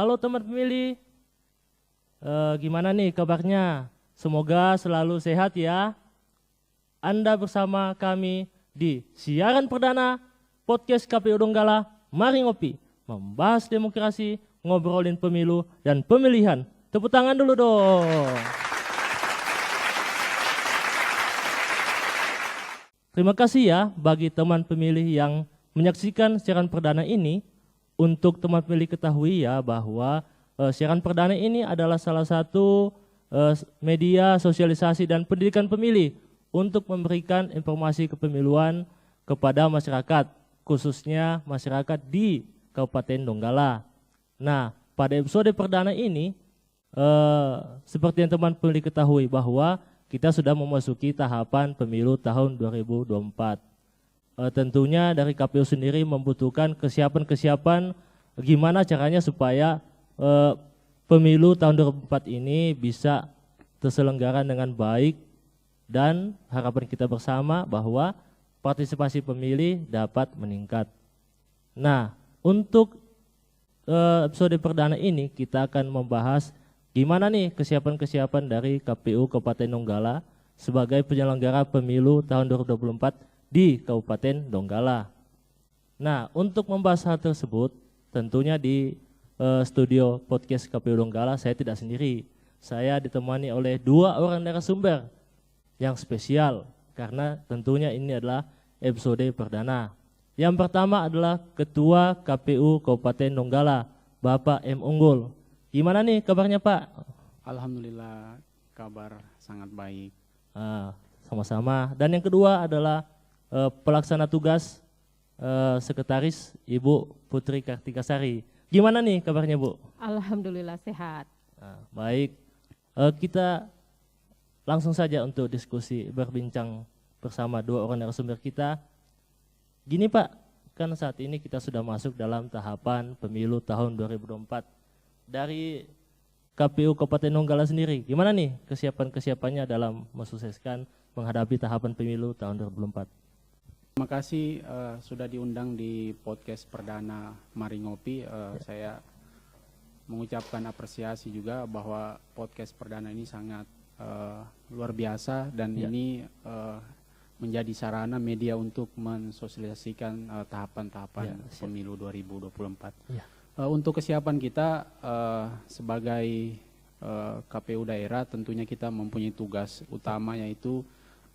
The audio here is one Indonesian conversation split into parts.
Halo teman pemilih, gimana nih kabarnya? Semoga selalu sehat ya. Anda bersama kami di siaran perdana podcast KPU Donggala, Mari Ngopi, membahas demokrasi, ngobrolin pemilu dan pemilihan. Tepuk tangan dulu dong. Terima kasih ya bagi teman pemilih yang menyaksikan siaran perdana ini. Untuk teman pemilih ketahui ya bahwa siaran perdana ini adalah salah satu media sosialisasi dan pendidikan pemilih untuk memberikan informasi kepemiluan kepada masyarakat, khususnya masyarakat di Kabupaten Donggala. Nah, pada episode perdana ini, seperti yang teman pemilih ketahui bahwa kita sudah memasuki tahapan pemilu tahun 2024. Tentunya dari KPU sendiri membutuhkan kesiapan-kesiapan gimana caranya supaya pemilu tahun 2024 ini bisa terselenggara dengan baik dan harapan kita bersama bahwa partisipasi pemilih dapat meningkat. Nah, untuk episode perdana ini kita akan membahas gimana nih kesiapan-kesiapan dari KPU Kabupaten Donggala sebagai penyelenggara pemilu tahun 2024 di Kabupaten Donggala. Nah, untuk membahas hal tersebut, tentunya di studio podcast KPU Donggala saya tidak sendiri. Saya ditemani oleh dua orang narasumber yang spesial karena tentunya ini adalah episode perdana. Yang pertama adalah Ketua KPU Kabupaten Donggala, Bapak M. Unggul. Gimana nih kabarnya Pak? Alhamdulillah kabar sangat baik. Sama-sama. Dan yang kedua adalah pelaksana tugas sekretaris Ibu Putri Kartikasari. Gimana nih kabarnya Bu? Alhamdulillah sehat. Baik, kita langsung saja untuk diskusi berbincang bersama dua orang narasumber kita. Gini Pak, kan saat ini kita sudah masuk dalam tahapan pemilu tahun 2024. Dari KPU Kabupaten Donggala sendiri, gimana nih kesiapan-kesiapannya dalam mensukseskan menghadapi tahapan pemilu tahun 2024? Terima kasih sudah diundang di podcast perdana Mari Ngopi. Saya mengucapkan apresiasi juga bahwa podcast perdana ini sangat luar biasa dan ini menjadi sarana media untuk mensosialisasikan tahapan-tahapan pemilu 2024. Untuk kesiapan kita sebagai KPU daerah tentunya kita mempunyai tugas utama yaitu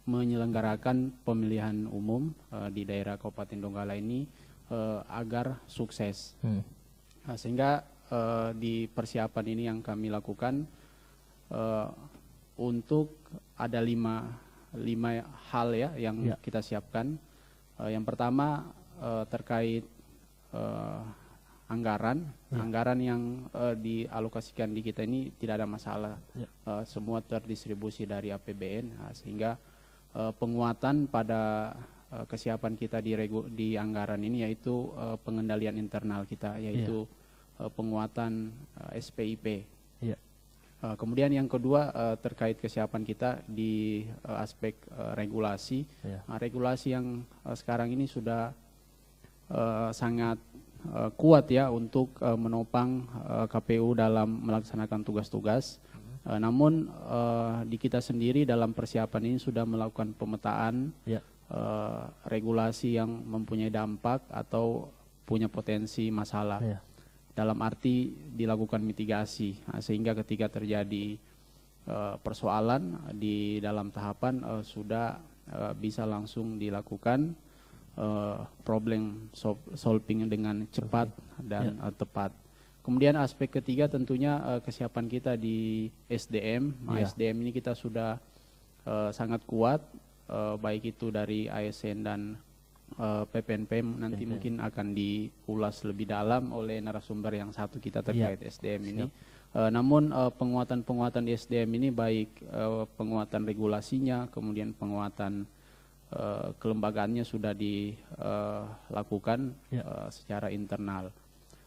menyelenggarakan pemilihan umum di daerah Kabupaten Donggala ini agar sukses. Sehingga di persiapan ini yang kami lakukan untuk ada lima hal ya yang kita siapkan. Yang pertama terkait anggaran yang dialokasikan di kita ini tidak ada masalah. Semua terdistribusi dari APBN sehingga penguatan pada kesiapan kita di anggaran ini yaitu pengendalian internal kita yaitu penguatan SPIP. Kemudian yang kedua terkait kesiapan kita di aspek regulasi. Regulasi yang sekarang ini sudah sangat kuat ya untuk menopang KPU dalam melaksanakan tugas-tugas. Namun di kita sendiri dalam persiapan ini sudah melakukan pemetaan regulasi yang mempunyai dampak atau punya potensi masalah. Dalam arti dilakukan mitigasi sehingga ketika terjadi persoalan di dalam tahapan sudah bisa langsung dilakukan problem solving dengan cepat dan tepat. Kemudian aspek ketiga tentunya kesiapan kita di SDM. SDM ini kita sudah sangat kuat, baik itu dari ASN dan PPNP nanti mungkin akan diulas lebih dalam oleh narasumber yang satu kita terkait SDM ini. Namun penguatan-penguatan di SDM ini baik penguatan regulasinya, kemudian penguatan kelembagaannya sudah dilakukan secara internal.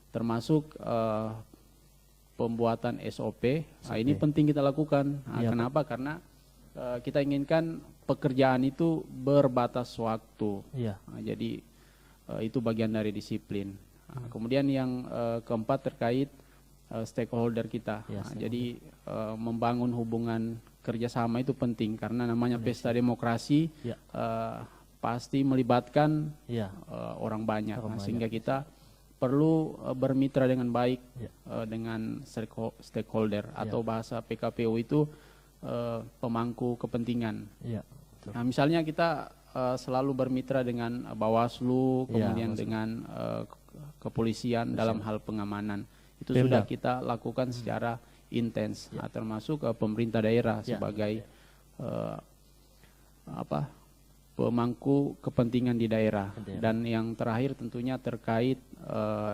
Termasuk pembuatan SOP. Ini penting kita lakukan. Kenapa? Karena kita inginkan pekerjaan itu berbatas waktu. Jadi itu bagian dari disiplin. Kemudian yang keempat terkait stakeholder kita. Ya, Jadi membangun hubungan kerjasama itu penting karena namanya pesta demokrasi pasti melibatkan orang banyak. Sehingga kita perlu bermitra dengan baik dengan stakeholder atau bahasa PKPU itu pemangku kepentingan. Nah, misalnya kita selalu bermitra dengan Bawaslu, kemudian dengan kepolisian dalam hal pengamanan. Itu sudah kita lakukan secara intens, termasuk pemerintah daerah sebagai pemangku kepentingan di daerah. Dan yang terakhir tentunya terkait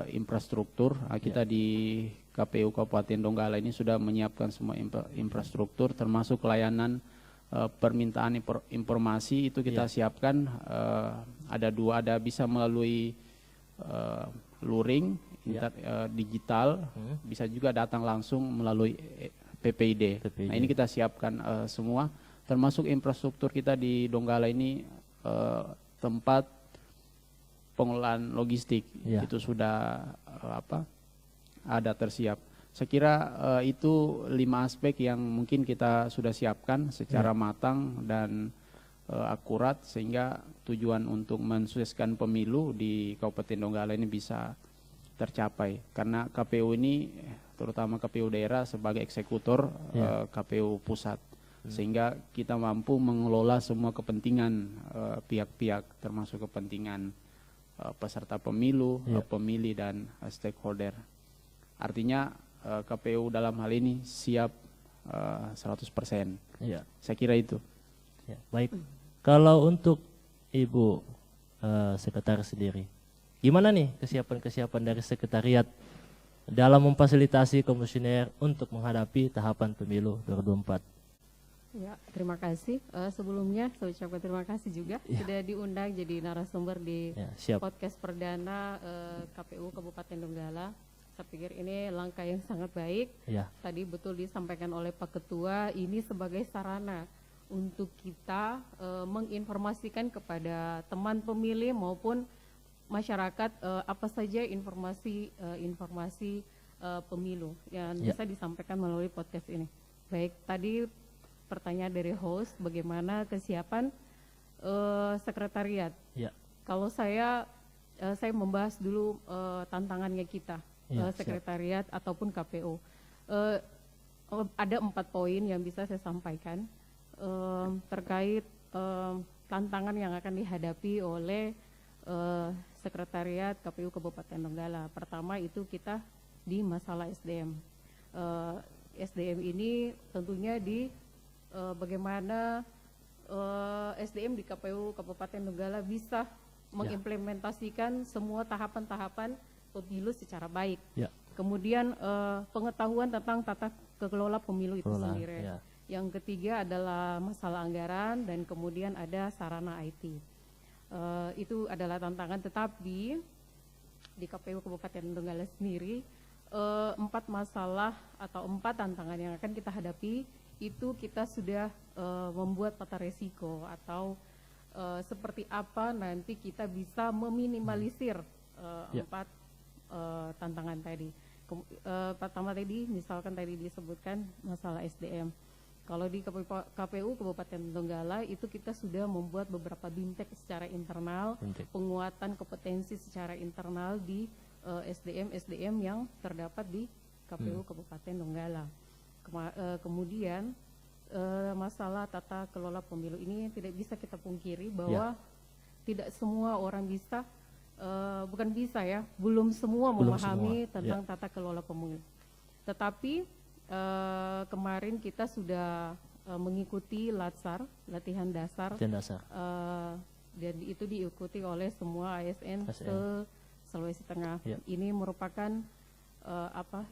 infrastruktur. Kita di KPU Kabupaten Donggala ini sudah menyiapkan semua infrastruktur, termasuk layanan permintaan informasi itu kita siapkan. Ada dua, ada bisa melalui luring digital, bisa juga datang langsung melalui PPID. Nah, ini kita siapkan semua, termasuk infrastruktur kita di Donggala ini tempat pengelolaan logistik itu sudah ada tersiap. Saya kira itu 5 aspek yang mungkin kita sudah siapkan secara matang dan akurat sehingga tujuan untuk mensukseskan pemilu di Kabupaten Donggala ini bisa tercapai. Karena KPU ini, terutama KPU daerah sebagai eksekutor KPU pusat, sehingga kita mampu mengelola semua kepentingan pihak-pihak, termasuk kepentingan peserta pemilu, pemilih dan stakeholder. Artinya KPU dalam hal ini siap 100%. Saya kira itu. Baik. Kalau untuk Ibu Sekretaris sendiri, gimana nih kesiapan dari sekretariat dalam memfasilitasi komisioner untuk menghadapi tahapan pemilu 2024? Ya, terima kasih. Sebelumnya saya ucapkan terima kasih juga sudah diundang jadi narasumber di podcast perdana KPU Kabupaten Donggala. Saya pikir ini langkah yang sangat baik. Tadi betul disampaikan oleh Pak Ketua, ini sebagai sarana untuk kita menginformasikan kepada teman pemilih maupun masyarakat apa saja informasi pemilu yang bisa disampaikan melalui podcast ini. Baik, tadi pertanyaan dari host, bagaimana kesiapan sekretariat. Kalau saya membahas dulu tantangannya kita, sekretariat ataupun KPU. Ada 4 poin yang bisa saya sampaikan terkait tantangan yang akan dihadapi oleh sekretariat KPU Kabupaten Donggala. Pertama itu kita di masalah SDM. SDM ini tentunya di bagaimana SDM di KPU Kabupaten Donggala bisa mengimplementasikan semua tahapan-tahapan pemilu secara baik. Kemudian pengetahuan tentang tata kelola pemilu itu sendiri. Yang ketiga adalah masalah anggaran dan kemudian ada sarana IT. Itu adalah tantangan, tetapi di KPU Kabupaten Donggala sendiri 4 masalah atau 4 tantangan yang akan kita hadapi itu kita sudah membuat peta resiko atau seperti apa nanti kita bisa meminimalisir 4 tantangan tadi. Pertama tadi misalkan tadi disebutkan masalah SDM. Kalau di KPU Kabupaten Donggala itu kita sudah membuat beberapa bintek secara internal, penguatan kompetensi secara internal di SDM yang terdapat di KPU Kabupaten Donggala. Kemudian masalah tata kelola pemilu ini tidak bisa kita pungkiri bahwa tidak semua orang bisa, bukan bisa ya, belum semua memahami tentang tata kelola pemilu. Tetapi kemarin kita sudah mengikuti latihan dasar. Dan itu diikuti oleh semua ASN se-Sulawesi Tengah. Ini merupakan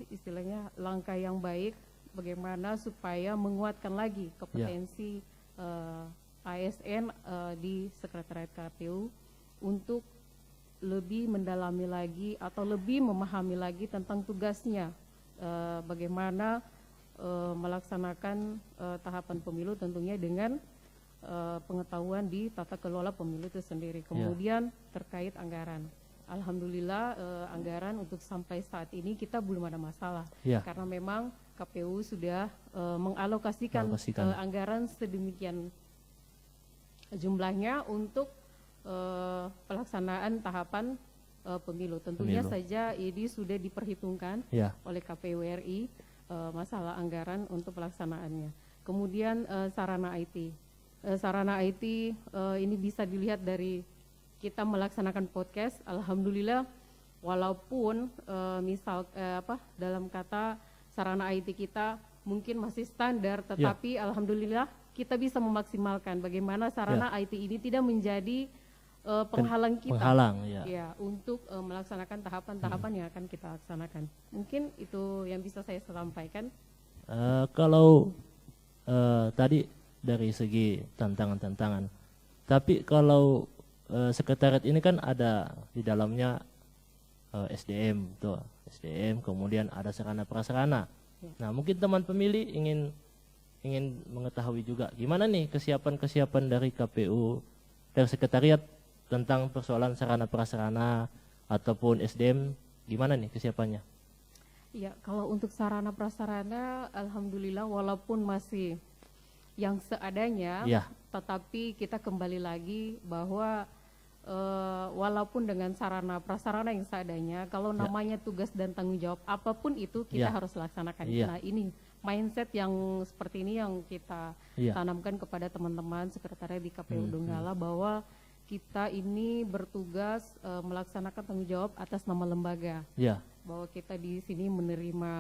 istilahnya langkah yang baik bagaimana supaya menguatkan lagi kompetensi ASN di Sekretariat KPU untuk lebih mendalami lagi atau lebih memahami lagi tentang tugasnya. Bagaimana melaksanakan tahapan pemilu tentunya dengan pengetahuan di tata kelola pemilu itu sendiri. Kemudian terkait anggaran. alhamdulillah anggaran untuk sampai saat ini kita belum ada masalah. Karena memang KPU sudah mengalokasikan anggaran sedemikian jumlahnya untuk pelaksanaan tahapan pemilu. Tentunya saja ini sudah diperhitungkan oleh KPU RI masalah anggaran untuk pelaksanaannya. Kemudian sarana IT. Sarana IT ini bisa dilihat dari kita melaksanakan podcast. Alhamdulillah, walaupun dalam kata sarana IT kita mungkin masih standar, tetapi alhamdulillah kita bisa memaksimalkan bagaimana sarana IT ini tidak menjadi penghalang kita untuk melaksanakan tahapan-tahapan yang akan kita laksanakan. Mungkin itu yang bisa saya sampaikan. Kalau tadi dari segi tantangan-tantangan, tapi kalau sekretariat ini kan ada di dalamnya SDM, kemudian ada sarana prasarana. Nah, mungkin teman pemilih ingin mengetahui juga gimana nih kesiapan dari KPU, dari sekretariat tentang persoalan sarana prasarana ataupun SDM, gimana nih kesiapannya? Ya, kalau untuk sarana prasarana, alhamdulillah walaupun masih yang seadanya, tetapi kita kembali lagi bahwa walaupun dengan sarana prasarana yang seadanya, kalau namanya tugas dan tanggung jawab apapun itu kita harus laksanakan. Nah, ini mindset yang seperti ini yang kita tanamkan kepada teman-teman sekretariat di KPU Donggala, bahwa kita ini bertugas melaksanakan tanggung jawab atas nama lembaga. Bahwa kita di sini menerima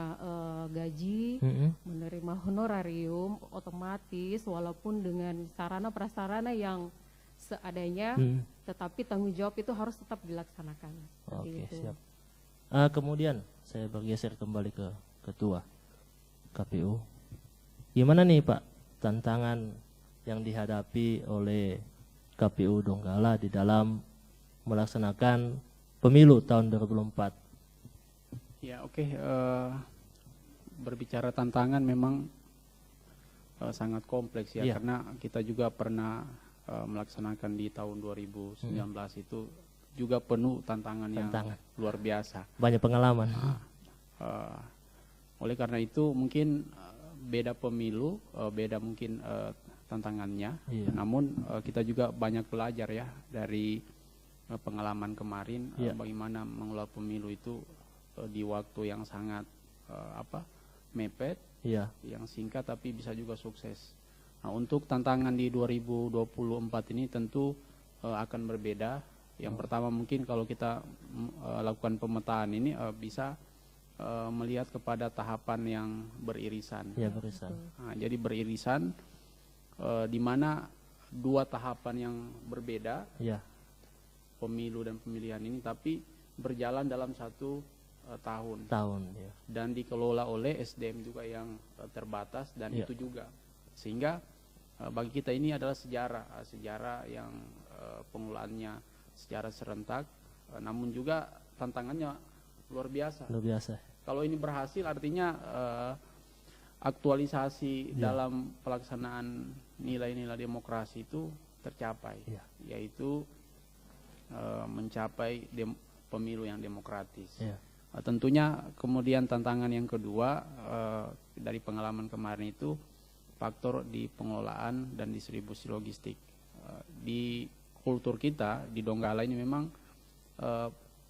gaji, menerima honorarium otomatis walaupun dengan sarana prasarana yang seadanya, tetapi tanggung jawab itu harus tetap dilaksanakan. Oke, siap. Kemudian saya bergeser kembali ke Ketua KPU. Gimana nih Pak tantangan yang dihadapi oleh KPU Donggala di dalam melaksanakan pemilu tahun 2004? Ya, oke. Berbicara tantangan memang sangat kompleks ya, karena kita juga pernah melaksanakan di tahun 2019 itu juga penuh tantangan yang luar biasa. Banyak pengalaman. Oleh karena itu mungkin beda pemilu, beda mungkin tantangannya. Namun kita juga banyak belajar ya dari pengalaman kemarin, bagaimana mengelola pemilu itu di waktu yang sangat mepet, yang singkat tapi bisa juga sukses. Nah, untuk tantangan di 2024 ini tentu akan berbeda. Yang pertama mungkin kalau kita lakukan pemetaan ini bisa melihat kepada tahapan yang beririsan. Nah, jadi beririsan di mana dua tahapan yang berbeda, pemilu dan pemilihan ini, tapi berjalan dalam satu tahun. Dan dikelola oleh SDM juga yang terbatas dan itu juga. Sehingga bagi kita ini adalah sejarah yang pengelolaannya secara serentak, namun juga tantangannya luar biasa. Kalau ini berhasil artinya aktualisasi dalam pelaksanaan nilai-nilai demokrasi itu tercapai, yaitu mencapai pemilu yang demokratis. Tentunya kemudian tantangan yang kedua dari pengalaman kemarin itu faktor di pengelolaan dan distribusi logistik. Di kultur kita di Donggala ini memang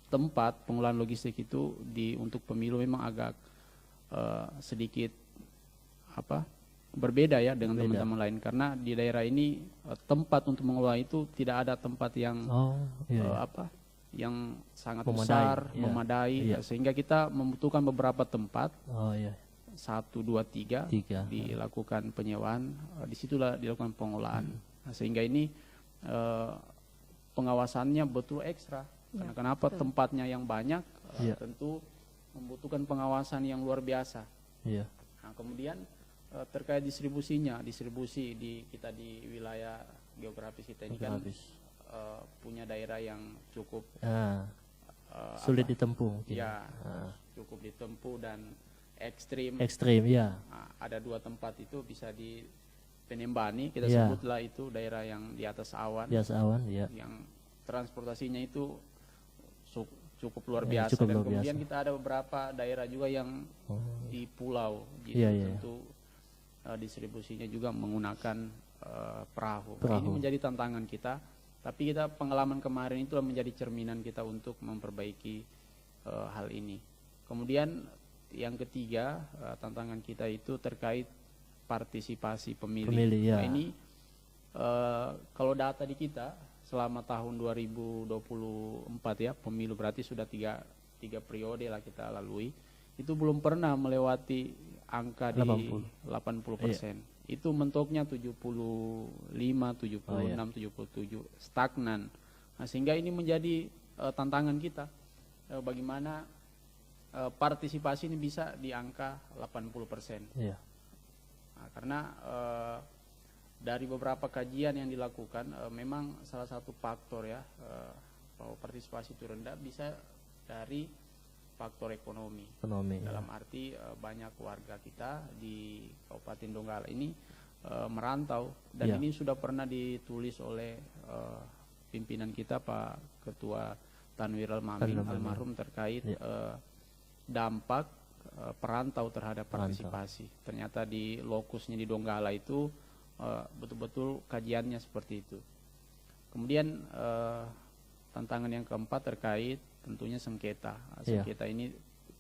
tempat pengelolaan logistik itu untuk pemilu memang agak sedikit berbeda ya dengan teman-teman lain, karena di daerah ini tempat untuk mengelola itu tidak ada tempat yang yang sangat besar, memadai, sehingga kita membutuhkan beberapa tempat. 1, 2, 3 dilakukan penyewaan, disitulah dilakukan pengolahan. Nah, sehingga ini pengawasannya betul ekstra. Karena kenapa? Tempatnya yang banyak, tentu membutuhkan pengawasan yang luar biasa. Nah, kemudian terkait distribusi kita di wilayah geografis kita ini kan punya daerah yang cukup sulit ditempuh. Cukup ditempuh dan ekstrim. Ada 2 tempat itu bisa di Penembani, kita sebutlah itu daerah yang di atas awan. Yang transportasinya itu cukup luar biasa. Cukup Dan luar kemudian biasa. kita ada beberapa daerah juga yang di pulau, jadi tentu distribusinya juga menggunakan perahu. Ini menjadi tantangan kita, tapi kita pengalaman kemarin itu menjadi cerminan kita untuk memperbaiki hal ini. Kemudian yang ketiga, tantangan kita itu terkait partisipasi pemilih. Nah, ini kalau data di kita selama tahun 2024 ya, pemilu berarti sudah tiga periode lah kita lalui, itu belum pernah melewati angka di 80%. Itu mentoknya 75, 76, 77, stagnan. Nah, sehingga ini menjadi tantangan kita, bagaimana partisipasi ini bisa di angka 80%. Nah, karena dari beberapa kajian yang dilakukan, memang salah satu faktor ya bahwa partisipasi itu rendah bisa dari faktor ekonomi. Dalam arti banyak warga kita di Kabupaten Donggala ini merantau, dan ini sudah pernah ditulis oleh pimpinan kita Pak Ketua Tanwir almarhum terkait dampak perantau terhadap partisipasi. Ternyata di lokusnya di Donggala itu betul-betul kajiannya seperti itu. Kemudian tantangan yang keempat terkait tentunya sengketa. Sengketa ini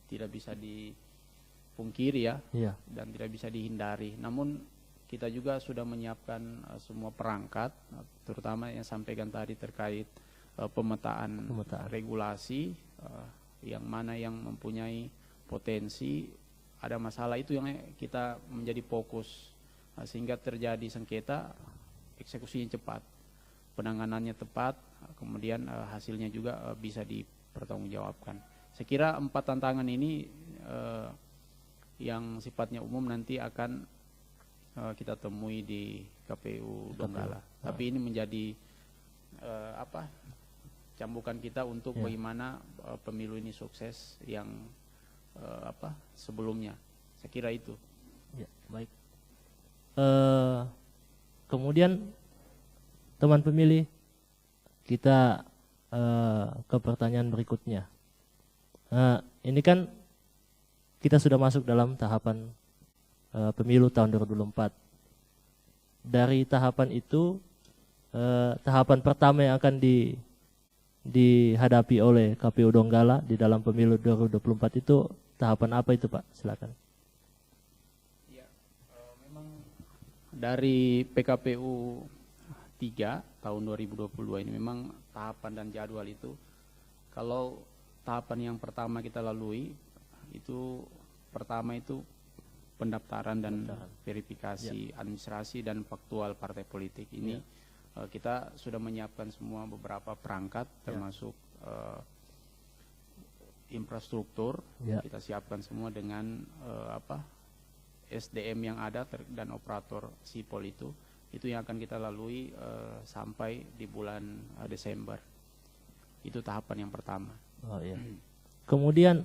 tidak bisa dipungkiri ya, dan tidak bisa dihindari. Namun kita juga sudah menyiapkan semua perangkat, terutama yang sampaikan tadi terkait pemetaan regulasi, yang mana yang mempunyai potensi ada masalah, itu yang kita menjadi fokus. Sehingga terjadi sengketa, eksekusinya cepat, penanganannya tepat, kemudian hasilnya juga bisa dipertanggungjawabkan. Saya kira 4 tantangan ini yang sifatnya umum nanti akan kita temui di KPU Donggala. Tapi ini menjadi cambukan kita untuk bagaimana pemilu ini sukses yang sebelumnya. Saya kira itu. Ya, baik. Kemudian teman pemilih, kita ke pertanyaan berikutnya. Ini kan kita sudah masuk dalam tahapan pemilu tahun 2024. Dari tahapan itu, tahapan pertama yang akan dihadapi oleh KPU Donggala di dalam pemilu 2024 itu tahapan apa itu, Pak? Silakan. Dari PKPU 3 tahun 2022 ini memang tahapan dan jadwal itu, kalau tahapan yang pertama kita lalui itu pertama itu pendaftaran dan verifikasi administrasi dan faktual partai politik. Ini kita sudah menyiapkan semua beberapa perangkat termasuk infrastruktur. Kita siapkan semua dengan SDM yang ada dan operator sipol itu yang akan kita lalui sampai di bulan Desember. Itu tahapan yang pertama. Kemudian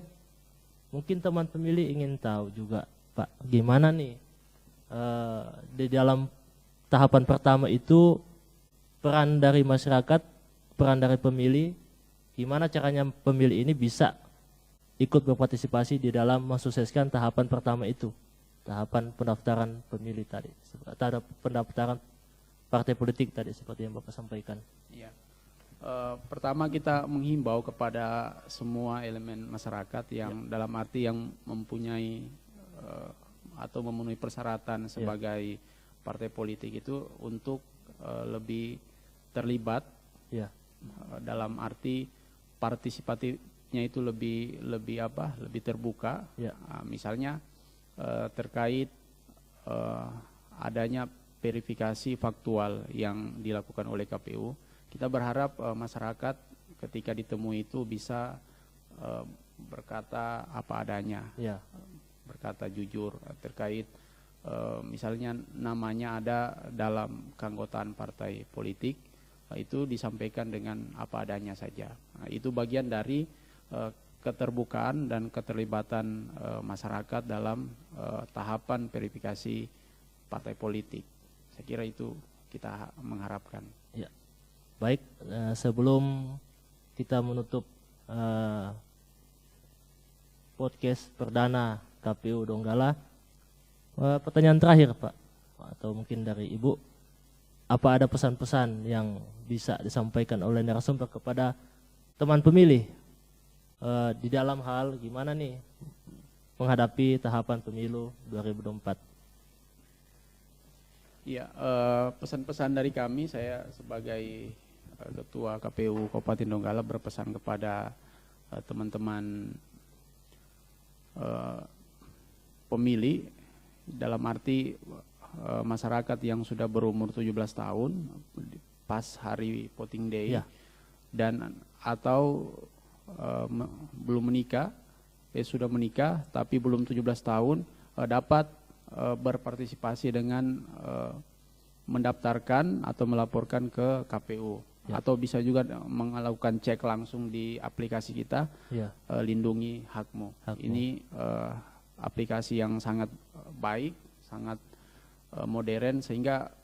mungkin teman pemilih ingin tahu juga, Pak, gimana nih di dalam tahapan pertama itu peran dari masyarakat, peran dari pemilih, gimana caranya pemilih ini bisa ikut berpartisipasi di dalam mensukseskan tahapan pertama itu, tahapan pendaftaran pemilih tadi, terhadap pendaftaran partai politik tadi seperti yang Bapak sampaikan. Ya. Pertama kita menghimbau kepada semua elemen masyarakat yang dalam arti yang mempunyai atau memenuhi persyaratan sebagai partai politik itu untuk lebih terlibat dalam arti partisipatifnya itu lebih terbuka. Misalnya terkait adanya verifikasi faktual yang dilakukan oleh KPU, kita berharap masyarakat ketika ditemui itu bisa berkata apa adanya, berkata jujur terkait misalnya namanya ada dalam keanggotaan partai politik, itu disampaikan dengan apa adanya saja. Nah, itu bagian dari keterbukaan dan keterlibatan masyarakat dalam tahapan verifikasi partai politik. Saya kira itu kita mengharapkan. Ya, baik. Sebelum kita menutup podcast perdana KPU Donggala. Pertanyaan terakhir Pak, atau mungkin dari Ibu, apa ada pesan-pesan yang bisa disampaikan oleh narasumber kepada teman pemilih di dalam hal gimana nih menghadapi tahapan pemilu 2024? Ya, pesan-pesan dari kami, saya sebagai Ketua KPU Kabupaten Donggala berpesan kepada teman-teman pemilih, dalam arti masyarakat yang sudah berumur 17 tahun pas hari voting day dan atau belum menikah, sudah menikah tapi belum 17 tahun dapat berpartisipasi dengan mendaftarkan atau melaporkan ke KPU atau bisa juga melakukan cek langsung di aplikasi kita Lindungi Hakmu. Ini aplikasi yang sangat baik, sangat modern, sehingga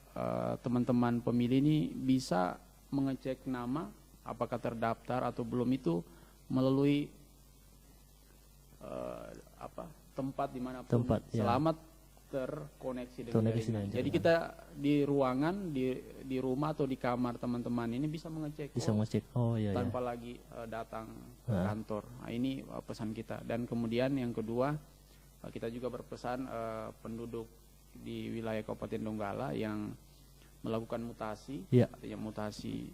teman-teman pemilih ini bisa mengecek nama apakah terdaftar atau belum itu melalui tempat dimanapun selamat terkoneksi dengan jaringan. Jadi kita di ruangan, di rumah atau di kamar teman-teman ini bisa mengecek, tanpa lagi datang ke kantor. Nah, ini pesan kita. Dan kemudian yang kedua, kita juga berpesan penduduk di wilayah Kabupaten Donggala yang melakukan mutasi, artinya mutasi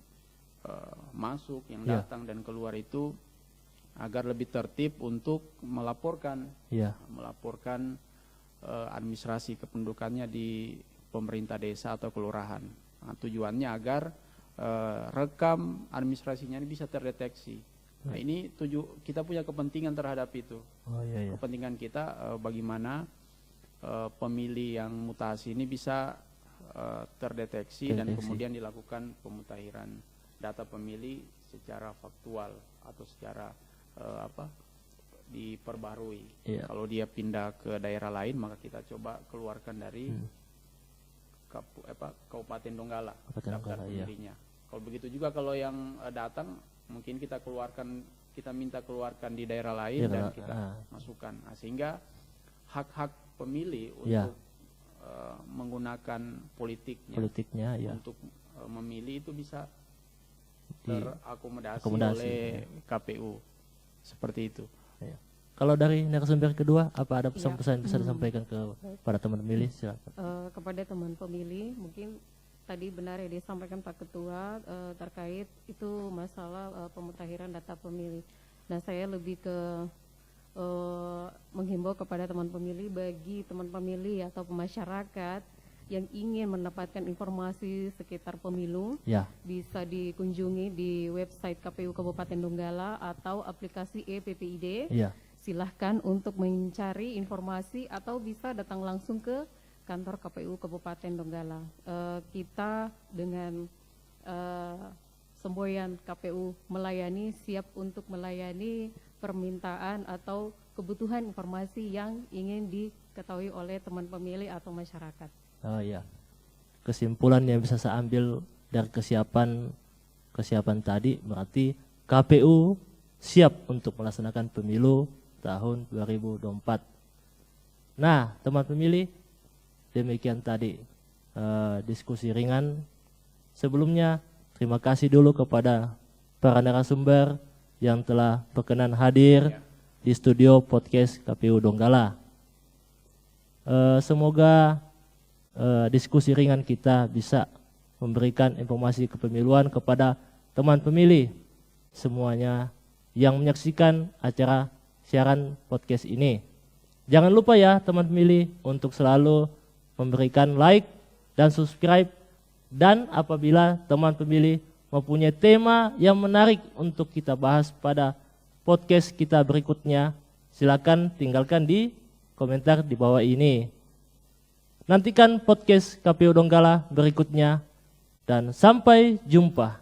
masuk, yang datang dan keluar itu, agar lebih tertib untuk melaporkan administrasi kependudukannya di pemerintah desa atau kelurahan. Nah, tujuannya agar rekam administrasinya ini bisa terdeteksi. Nah, ini kita punya kepentingan terhadap itu. Kepentingan kita bagaimana pemilih yang mutasi ini bisa terdeteksi dan kemudian dilakukan pemutakhiran data pemilih secara faktual atau secara diperbarui. Kalau dia pindah ke daerah lain, maka kita coba keluarkan dari Kabupaten Donggala daftar pemilihnya. Kalau begitu juga kalau yang datang, mungkin kita minta keluarkan di daerah lain dan kita masukkan. Nah, sehingga hak-hak pemilih untuk menggunakan politiknya untuk memilih itu bisa terakomodasi oleh KPU. Seperti itu. Kalau dari narasumber kedua, apa ada pesan-pesan yang bisa disampaikan kepada teman pemilih? Silakan. Kepada teman pemilih, mungkin tadi benar ya disampaikan Pak Ketua terkait itu masalah pemutakhiran data pemilih. Nah, saya lebih ke menghimbau kepada teman pemilih, bagi teman pemilih atau masyarakat yang ingin mendapatkan informasi sekitar pemilu, bisa dikunjungi di website KPU Kabupaten Donggala atau aplikasi e-PPID. Silahkan untuk mencari informasi atau bisa datang langsung ke kantor KPU Kabupaten Donggala. Kita dengan semboyan KPU melayani, siap untuk melayani permintaan atau kebutuhan informasi yang ingin diketahui oleh teman pemilih atau masyarakat. Kesimpulan yang bisa saya ambil dari kesiapan tadi, berarti KPU siap untuk melaksanakan pemilu tahun 2024. Nah, teman pemilih, demikian tadi diskusi ringan. Sebelumnya, terima kasih dulu kepada para narasumber yang telah berkenan hadir di studio podcast KPU Donggala. Semoga diskusi ringan kita bisa memberikan informasi kepemiluan kepada teman pemilih semuanya yang menyaksikan acara siaran podcast ini. Jangan lupa ya teman pemilih untuk selalu memberikan like dan subscribe, dan apabila teman pemilih mempunyai tema yang menarik untuk kita bahas pada podcast kita berikutnya, silakan tinggalkan di komentar di bawah ini. Nantikan podcast KPU Donggala berikutnya dan sampai jumpa.